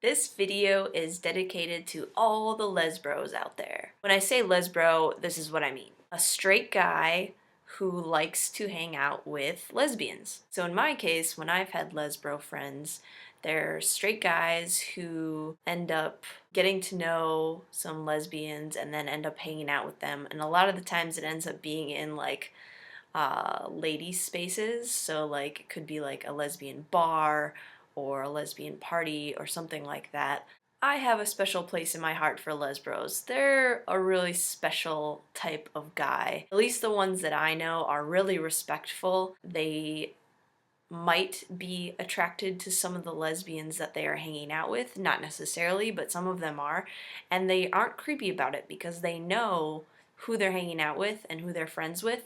This video is dedicated to all the Lesbros out there. When I say Lesbro, this is what I mean. A straight guy who likes to hang out with lesbians. So in my case, when I've had Lesbro friends, they're straight guys who end up getting to know some lesbians and then end up hanging out with them. And a lot of the times it ends up being in like lady spaces. So like it could be like a lesbian bar or a lesbian party or something like that. I have a special place in my heart for Lesbros. They're a really special type of guy. At least the ones that I know are really respectful. They might be attracted to some of the lesbians that they are hanging out with, not necessarily, but some of them are, and they aren't creepy about it because they know who they're hanging out with and who they're friends with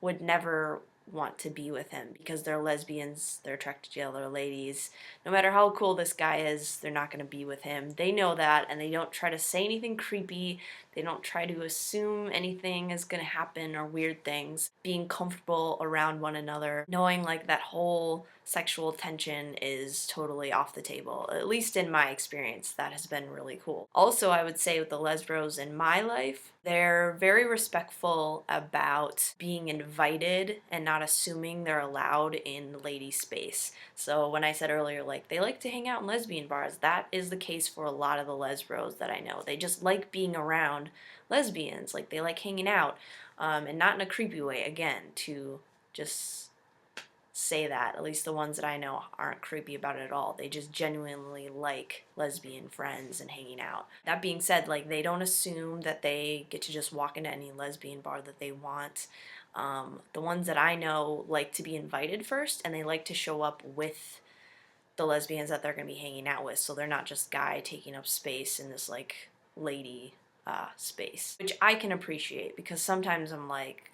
would never want to be with him because they're lesbians, they're attracted to other ladies. No matter how cool this guy is, they're not going to be with him. They know that, and they don't try to say anything creepy. They don't try to assume anything is going to happen or weird things. Being comfortable around one another, knowing like that whole sexual tension is totally off the table. At least in my experience, that has been really cool. Also, I would say with the Lesbros in my life, they're very respectful about being invited and not assuming they're allowed in lady space. So when I said earlier, like, they like to hang out in lesbian bars, that is the case for a lot of the Lesbros that I know. They just like being around lesbians, like they like hanging out, and not in a creepy way, again, to just say that. At least the ones that I know aren't creepy about it at all. They just genuinely like lesbian friends and hanging out. That being said, like, they don't assume that they get to just walk into any lesbian bar that they want. The ones that I know like to be invited first, and they like to show up with the lesbians that they're going to be hanging out with, so they're not just guy taking up space in this like lady space, which I can appreciate because sometimes I'm like,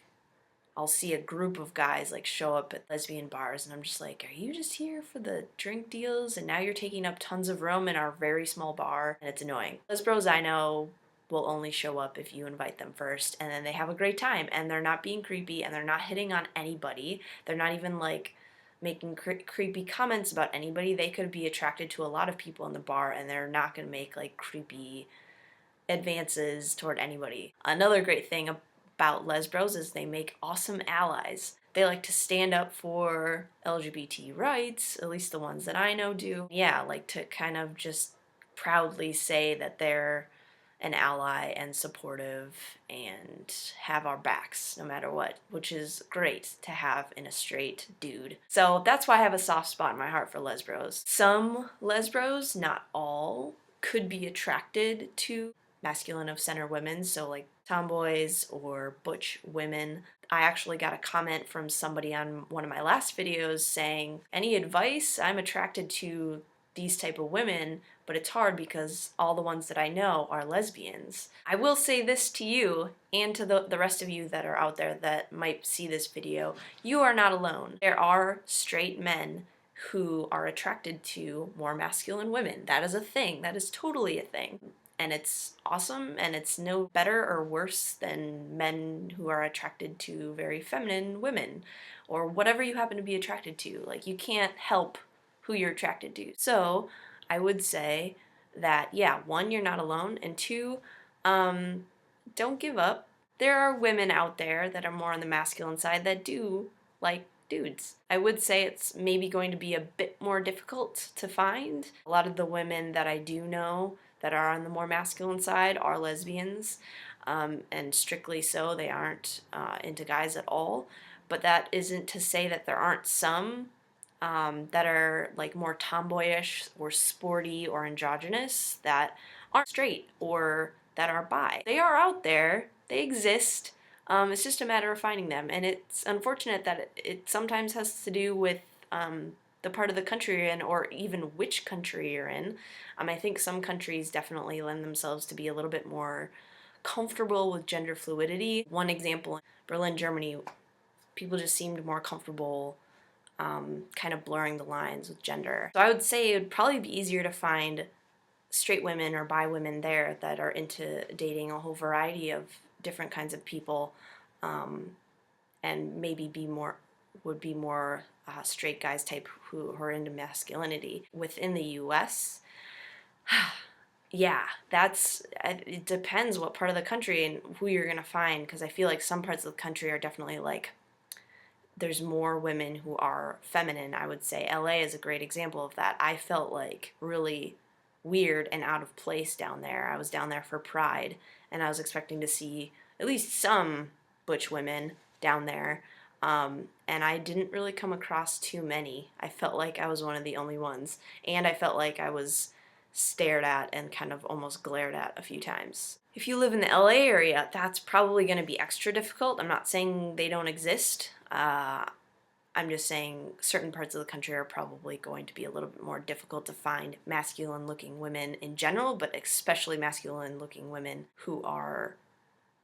I'll see a group of guys like show up at lesbian bars and I'm just like, are you just here for the drink deals and now you're taking up tons of room in our very small bar? And it's annoying. Lesbros I know will only show up if you invite them first, and then they have a great time and they're not being creepy and they're not hitting on anybody. They're not even like making creepy comments about anybody. They could be attracted to a lot of people in the bar and they're not going to make like creepy advances toward anybody. Another great thing about Lesbros is they make awesome allies. They like to stand up for LGBT rights, at least the ones that I know do. Yeah, like to kind of just proudly say that they're an ally and supportive and have our backs no matter what, which is great to have in a straight dude. So that's why I have a soft spot in my heart for Lesbros. Some Lesbros, not all, could be attracted to masculine of center women, so like tomboys or butch women. I actually got a comment from somebody on one of my last videos saying, any advice? I'm attracted to these type of women, but it's hard because all the ones that I know are lesbians. I will say this to you and to the rest of you that are out there that might see this video, you are not alone. There are straight men who are attracted to more masculine women. That is a thing. That is totally a thing. And it's awesome, and it's no better or worse than men who are attracted to very feminine women, or whatever you happen to be attracted to. Like, you can't help who you're attracted to. So I would say that, yeah, one, you're not alone, and two, don't give up. There are women out there that are more on the masculine side that do like dudes. I would say it's maybe going to be a bit more difficult to find. A lot of the women that I do know that are on the more masculine side are lesbians, and strictly so, they aren't into guys at all. But that isn't to say that there aren't some that are like more tomboyish or sporty or androgynous that aren't straight or that are bi. They are out there, they exist. It's just a matter of finding them, and it's unfortunate that it sometimes has to do with the part of the country you're in, or even which country you're in. I think some countries definitely lend themselves to be a little bit more comfortable with gender fluidity. One example, Berlin, Germany, people just seemed more comfortable kind of blurring the lines with gender. So I would say it would probably be easier to find straight women or bi women there that are into dating a whole variety of different kinds of people, and maybe would be more straight guys type who are into masculinity. Within the US, Yeah, it depends what part of the country and who you're gonna find, because I feel like some parts of the country are definitely like there's more women who are feminine, I would say. LA is a great example of that. I felt like really weird and out of place down there. I was down there for Pride, and I was expecting to see at least some butch women down there. And I didn't really come across too many. I felt like I was one of the only ones. And I felt like I was stared at and kind of almost glared at a few times. If you live in the LA area, that's probably going to be extra difficult. I'm not saying they don't exist. I'm just saying certain parts of the country are probably going to be a little bit more difficult to find masculine looking women in general, but especially masculine looking women who are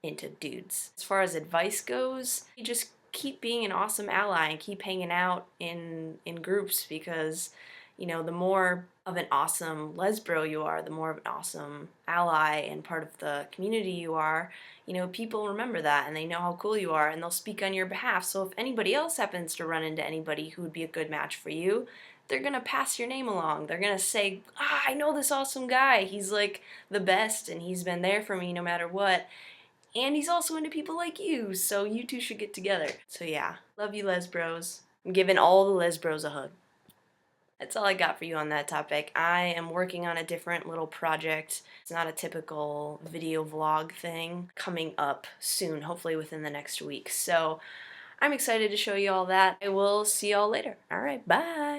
into dudes. As far as advice goes, you just keep being an awesome ally and keep hanging out in groups, because the more of an awesome lesbro you are, the more of an awesome ally and part of the community you are. People remember that and they know how cool you are and they'll speak on your behalf. So if anybody else happens to run into anybody who would be a good match for you, they're gonna pass your name along. They're gonna say, I know this awesome guy. He's like the best and he's been there for me no matter what. And he's also into people like you, so you two should get together. So yeah, love you Lesbros. I'm giving all the Lesbros a hug. That's all I got for you on that topic. I am working on a different little project. It's not a typical video vlog thing, coming up soon, hopefully within the next week. So I'm excited to show you all that. I will see y'all later. All right, bye.